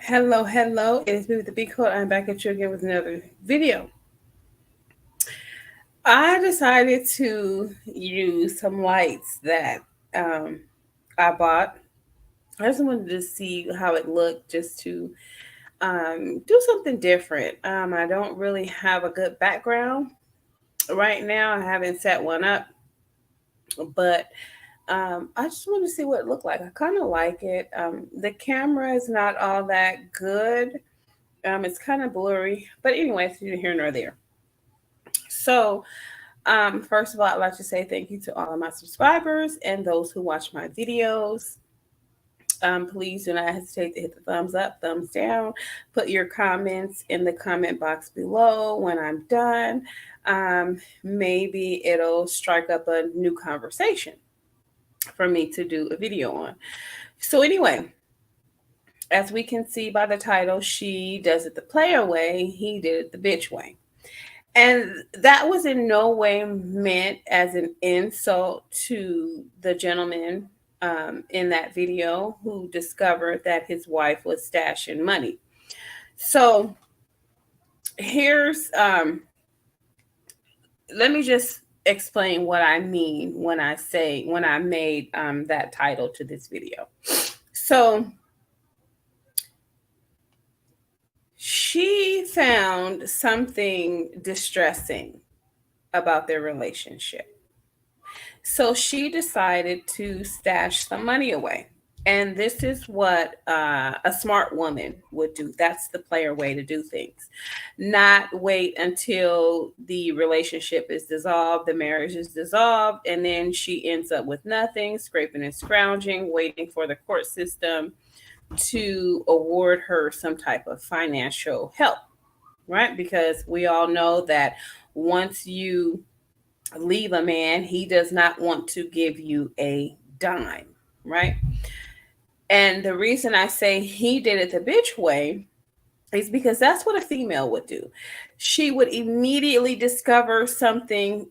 Hello, hello. It is me with the Big Code. I'm back at you again with another video. I decided to use some lights that um, I bought. I just wanted to see how it looked just to do something different. I don't really have a good background right now. I haven't set one up, but I just want to see what it looked like. I kind of like it. The camera is not all that good. It's kind of blurry, but anyway, it's neither here nor there. So, first of all, I'd like to say thank you to all of my subscribers and those who watch my videos. Please do not hesitate to hit the thumbs up, thumbs down. Put your comments in the comment box below when I'm done. Maybe it'll strike up a new conversation for me to do a video on. So, anyway, as we can see by the title, she does it the player way, he did it the bitch way. And that was in no way meant as an insult to the gentleman in that video who discovered that his wife was stashing money. So here's, let me just explain what I mean when I say, when I made that title to this video. So she found something distressing about their relationship. So she decided to stash some money away. And this is what a smart woman would do. That's the player way to do things. Not wait until the relationship is dissolved, the marriage is dissolved, and then she ends up with nothing, scraping and scrounging, waiting for the court system to award her some type of financial help, right? Because we all know that once you leave a man, he does not want to give you a dime, right? And the reason I say he did it the bitch way is because that's what a female would do. She would immediately discover something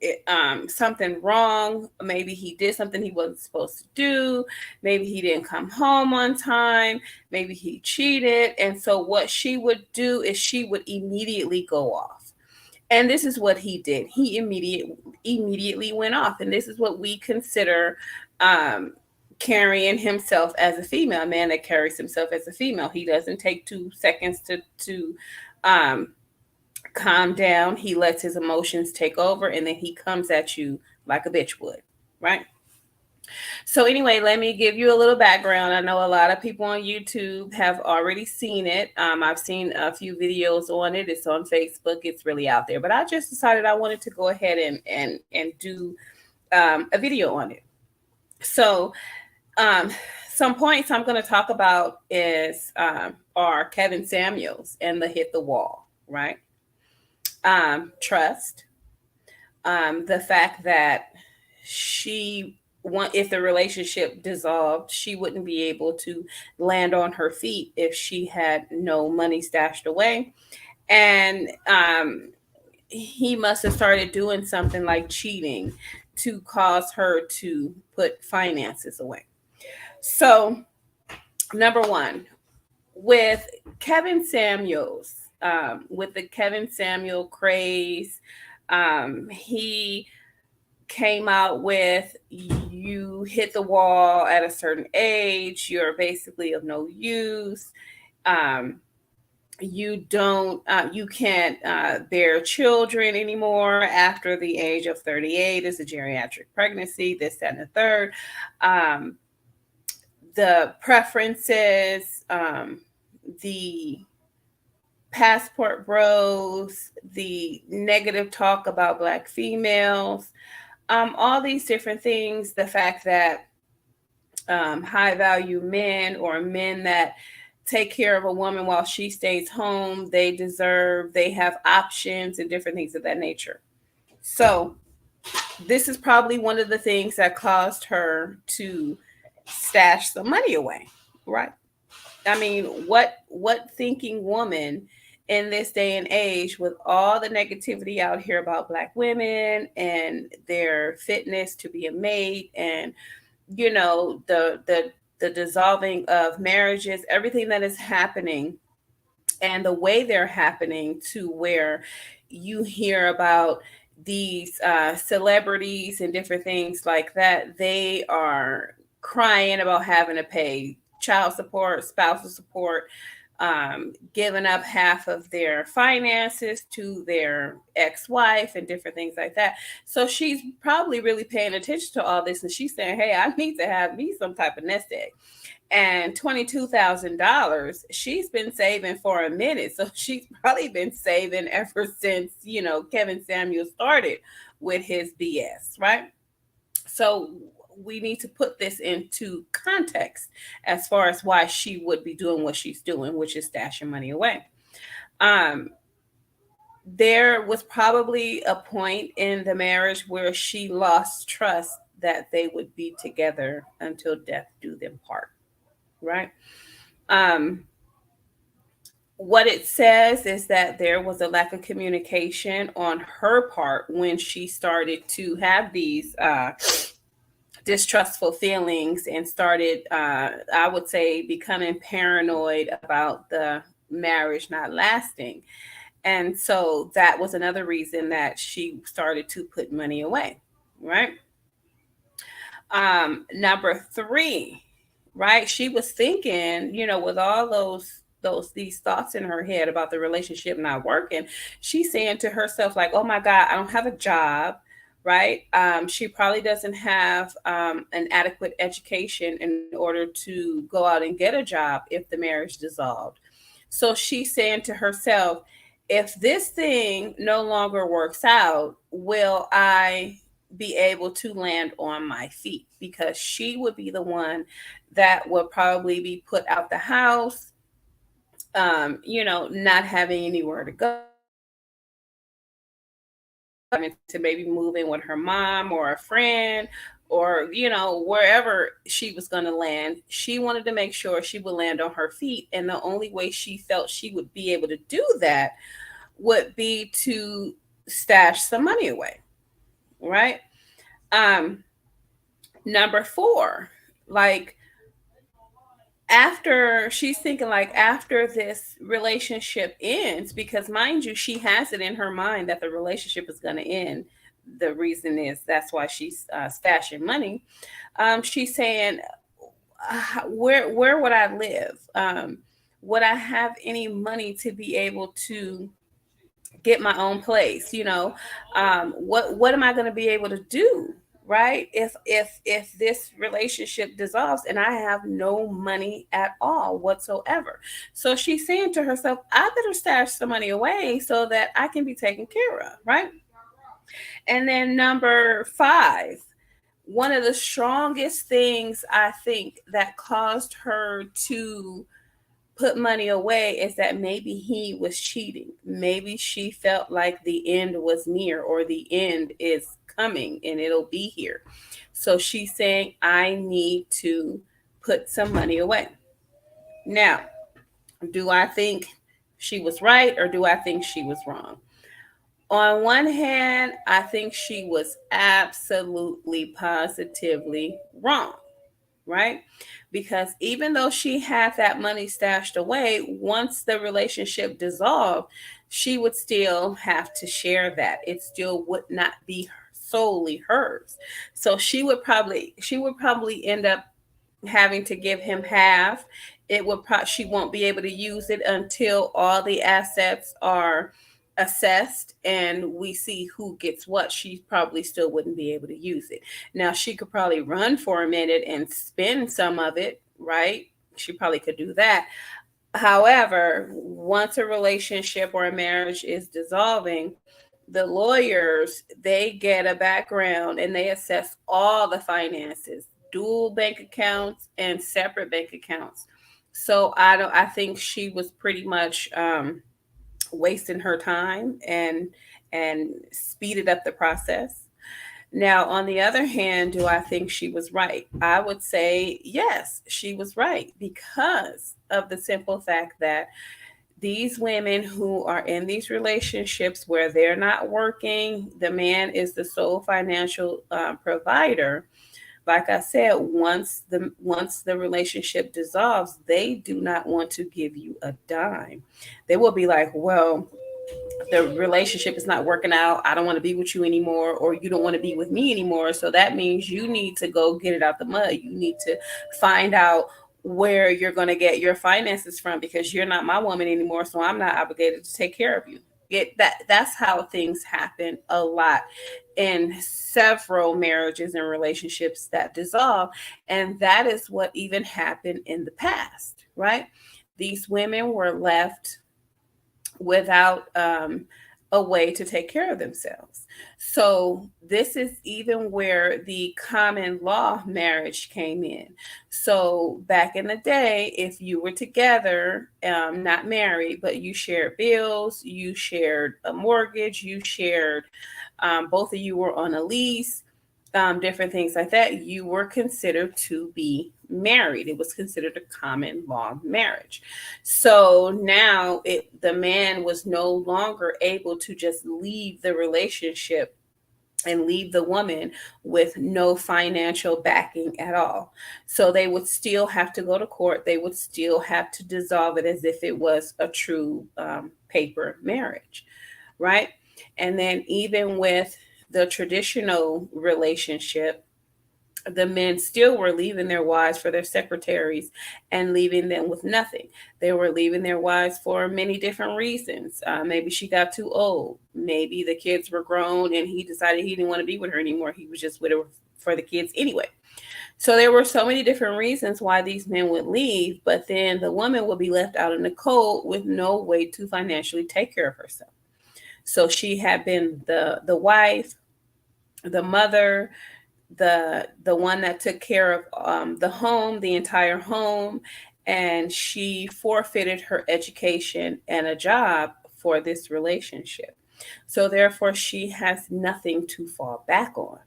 wrong. Maybe he did something he wasn't supposed to do. Maybe he didn't come home on time. Maybe he cheated. And so what she would do is she would immediately go off. And this is what he did. He immediately went off. And this is what we consider um, carrying himself as a female. A man that carries himself as a female. He doesn't take 2 seconds to um, calm down. He lets his emotions take over, and then he comes at you like a bitch would, right? So anyway, let me give you a little background. I know a lot of people on YouTube have already seen it. I've seen a few videos on it. It's on Facebook. It's really out there. But I just decided I wanted to go ahead and do a video on it. So um, some points I'm going to talk about is are Kevin Samuels and the hit the wall, right? Trust, the fact that she if the relationship dissolved, she wouldn't be able to land on her feet if she had no money stashed away. And he must have started doing something like cheating to cause her to put finances away. So, number one, with Kevin Samuels, with the Kevin Samuel craze, he came out with you hit the wall at a certain age, you're basically of no use. Um, you can't bear children anymore after the age of 38 is a geriatric pregnancy, this, that, and the third. Um, the preferences, the passport bros, the negative talk about black females, all these different things, the fact that high value men or men that take care of a woman while she stays home, they have options and different things of that nature. So, this is probably one of the things that caused her to stash some money away, right? I mean, what thinking woman in this day and age with all the negativity out here about black women and their fitness to be a mate and the dissolving of marriages, everything that is happening and the way they're happening, to where you hear about these celebrities and different things like that. They are crying about having to pay child support, spousal support, giving up half of their finances to their ex-wife and different things like that. So she's probably really paying attention to all this, and she's saying, hey, I need to have me some type of nest egg. And $22,000 she's been saving for a minute. So she's probably been saving ever since, Kevin Samuel started with his BS, right? So we need to put this into context as far as why she would be doing what she's doing, which is stashing money away. Um, there was probably a point in the marriage where she lost trust that they would be together until death do them part, right? Um, what it says is that there was a lack of communication on her part when she started to have these distrustful feelings and started, I would say, becoming paranoid about the marriage not lasting. And so that was another reason that she started to put money away, right? Number three, right? She was thinking, with all those these thoughts in her head about the relationship not working, she's saying to herself, like, oh my God, I don't have a job, right? She probably doesn't have an adequate education in order to go out and get a job if the marriage dissolved. So she's saying to herself, if this thing no longer works out, will I be able to land on my feet? Because she would be the one that would probably be put out the house, not having anywhere to go, having to maybe move in with her mom or a friend, or wherever she was going to land. She wanted to make sure she would land on her feet, and the only way she felt she would be able to do that would be to stash some money away, right? um Number four, like, after she's thinking, like, after this relationship ends, because mind you, she has it in her mind that the relationship is going to end. The reason is that's why she's stashing money. She's saying, where would I live? Would I have any money to be able to get my own place? What am I going to be able to do, right, if this relationship dissolves and I have no money at all whatsoever? So she's saying to herself, I better stash some money away so that I can be taken care of, right? And then number five, one of the strongest things I think that caused her to put money away is that maybe he was cheating. Maybe she felt like the end was near, or the end is coming and it'll be here. So she's saying, I need to put some money away. Now, do I think she was right or do I think she was wrong? On one hand, I think she was absolutely positively wrong, right? Because even though she had that money stashed away, once the relationship dissolved, she would still have to share that. It still would not be solely hers. So she would probably end up having to give him half. She won't be able to use it until all the assets are assessed and we see who gets what. She probably still wouldn't be able to use it. Now she could probably run for a minute and spend some of it, right? She probably could do that. However, once a relationship or a marriage is dissolving, the lawyers, they get a background and they assess all the finances, dual bank accounts and separate bank accounts. So I think she was pretty much wasting her time and speeded up the process. Now, on the other hand, do I think she was right? I would say yes, she was right, because of the simple fact that these women who are in these relationships where they're not working, the man is the sole financial provider. like I said, once the relationship dissolves, they do not want to give you a dime. They will be like, well, the relationship is not working out. I don't want to be with you anymore, or you don't want to be with me anymore. So that means you need to go get it out the mud. You need to find out where you're going to get your finances from, because you're not my woman anymore. So I'm not obligated to take care of you. That's how things happen a lot in several marriages and relationships that dissolve. And that is what even happened in the past, right? These women were left without a way to take care of themselves. So, this is even where the common law marriage came in. So, back in the day, if you were together, not married, but you shared bills, you shared a mortgage, you shared, both of you were on a lease, different things like that, you were considered to be married. It was considered a common law marriage. So now the man was no longer able to just leave the relationship and leave the woman with no financial backing at all. So they would still have to go to court. They would still have to dissolve it as if it was a true paper marriage, right? And then even with the traditional relationship, the men still were leaving their wives for their secretaries and leaving them with nothing. They were leaving their wives for many different reasons. Maybe she got too old. Maybe the kids were grown and he decided he didn't want to be with her anymore. He was just with her for the kids anyway. So there were so many different reasons why these men would leave, but then the woman would be left out in the cold with no way to financially take care of herself. So she had been the wife, the mother, the one that took care of the home, the entire home, and she forfeited her education and a job for this relationship. So therefore, she has nothing to fall back on,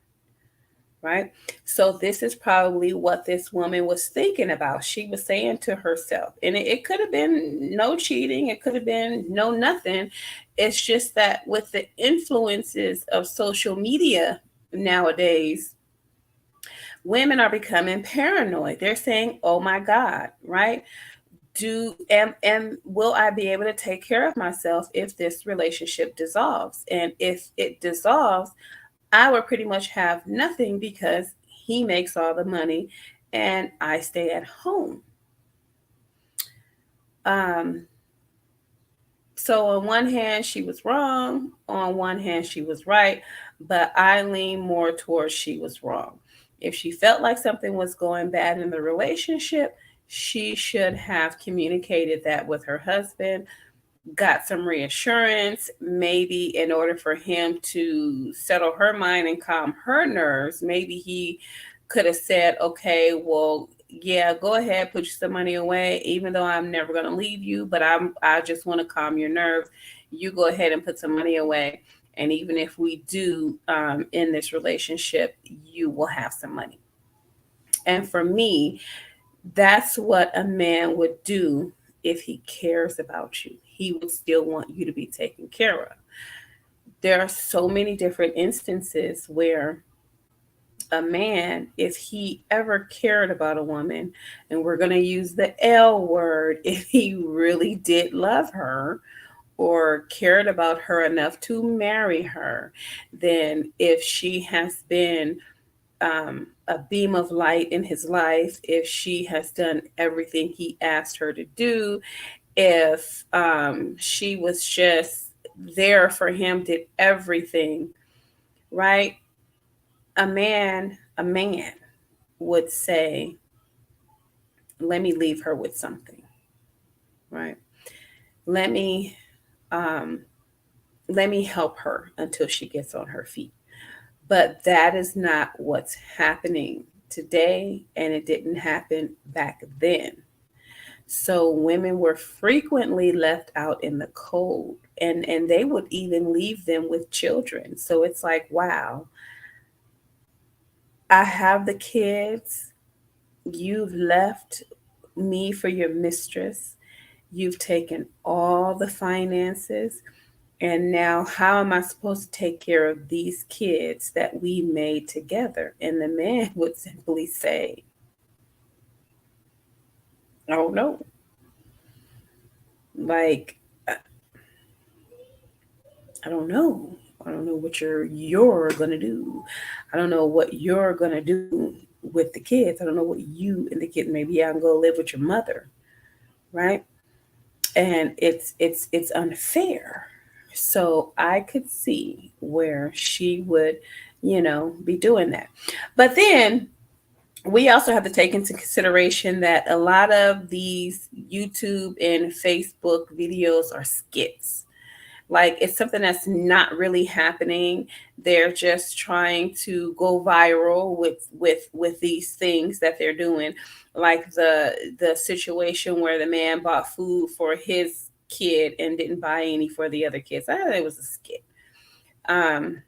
right? So this is probably what this woman was thinking about. She was saying to herself, and it could have been no cheating, it could have been no nothing. It's just that with the influences of social media nowadays, women are becoming paranoid. They're saying, "Oh my God," right? Do am will I be able to take care of myself if this relationship dissolves? And if it dissolves, I would pretty much have nothing because he makes all the money and I stay at home. Um, so on one hand, she was wrong. On one hand, she was right. But I lean more towards she was wrong. If she felt like something was going bad in the relationship, she should have communicated that with her husband, got some reassurance, maybe in order for him to settle her mind and calm her nerves. Maybe he could have said, okay, well, yeah, go ahead, put some money away, even though I'm never going to leave you, but I just want to calm your nerves. You go ahead and put some money away. And even if we do in this relationship, you will have some money. And for me, that's what a man would do if he cares about you. He would still want you to be taken care of. There are so many different instances where a man, if he ever cared about a woman, and we're going to use the L word, if he really did love her or cared about her enough to marry her, then if she has been a beam of light in his life, if she has done everything he asked her to do, if she was just there for him, did everything, right? A man would say, let me leave her with something, right? Let me um, let me help her until she gets on her feet. But that is not what's happening today, and it didn't happen back then. So women were frequently left out in the cold, and they would even leave them with children. So it's like, wow, I have the kids, you've left me for your mistress, you've taken all the finances, And now, how am I supposed to take care of these kids that we made together? And the man would simply say, oh no. Like, I don't know. I don't know what you're gonna do. I don't know what you're gonna do with the kids. I don't know what you and the kids. Maybe I can go live with your mother, right? And it's unfair. So I could see where she would, be doing that. But then we also have to take into consideration that a lot of these YouTube and Facebook videos are skits. Like, it's something that's not really happening. They're just trying to go viral with these things that they're doing, like the situation where the man bought food for his kid and didn't buy any for the other kids. I thought it was a skit. um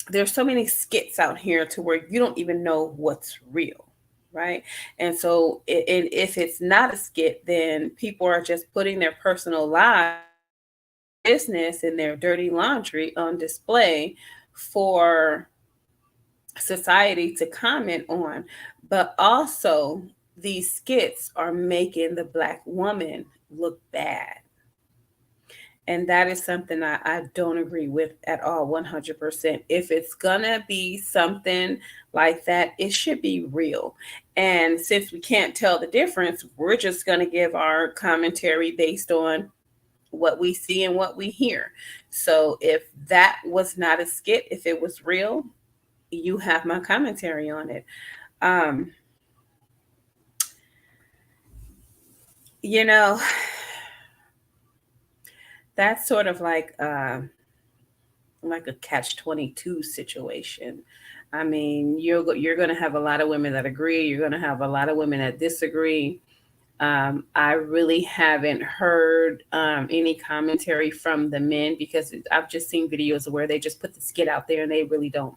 there's so many skits out here to where you don't even know what's real, right? And so if it's not a skit, then people are just putting their personal lives, business, and their dirty laundry on display for society to comment on. But also, these skits are making the Black woman look bad. And that is something I don't agree with at all, 100%. If it's gonna be something like that, it should be real. And since we can't tell the difference, we're just gonna give our commentary based on what we see and what we hear. So if that was not a skit, if it was real, you have my commentary on it. Um, you know, that's sort of like a catch-22 situation. I mean, you're going to have a lot of women that agree. You're going to have a lot of women that disagree. I really haven't heard any commentary from the men because I've just seen videos where they just put the skit out there and they really don't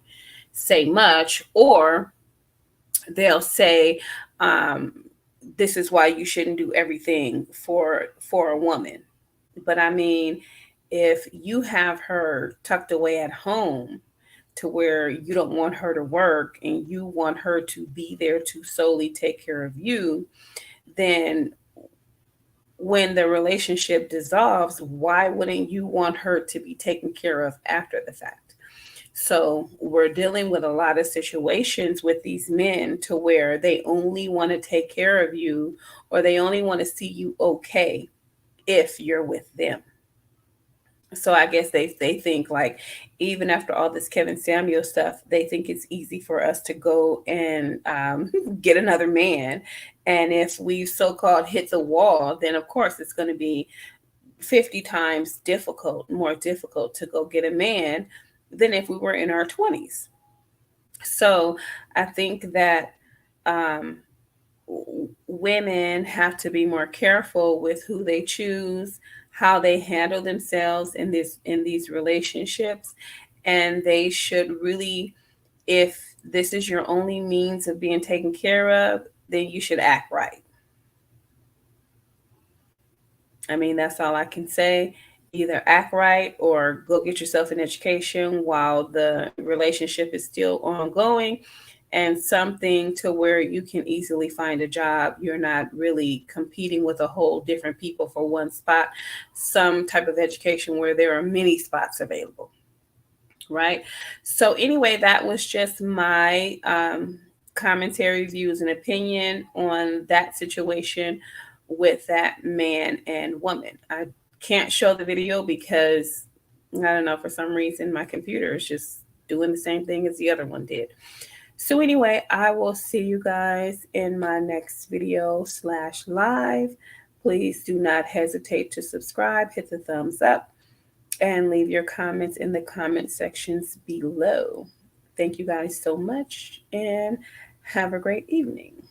say much, or they'll say, um, "This is why you shouldn't do everything for a woman." But I mean, if you have her tucked away at home to where you don't want her to work and you want her to be there to solely take care of you, then when the relationship dissolves, why wouldn't you want her to be taken care of after the fact? So we're dealing with a lot of situations with these men to where they only want to take care of you, or they only want to see you okay if you're with them. So I guess they think, like, even after all this Kevin Samuel stuff, they think it's easy for us to go and get another man. And if we so-called hit the wall, then of course it's going to be 50 times more difficult to go get a man than if we were in our 20s. So I think that um, women have to be more careful with who they choose, how they handle themselves in these relationships, and they should really, if this is your only means of being taken care of, then you should act right. I mean, that's all I can say. Either act right or go get yourself an education while the relationship is still ongoing, and something to where you can easily find a job. You're not really competing with a whole different people for one spot. Some type of education where there are many spots available, right? So, anyway, that was just my commentary, views, and opinion on that situation with that man and woman. I can't show the video because I don't know, for some reason, my computer is just doing the same thing as the other one did. So, anyway, I will see you guys in my next video slash live. Please do not hesitate to subscribe, hit the thumbs up, and leave your comments in the comment sections below. Thank you guys so much and have a great evening.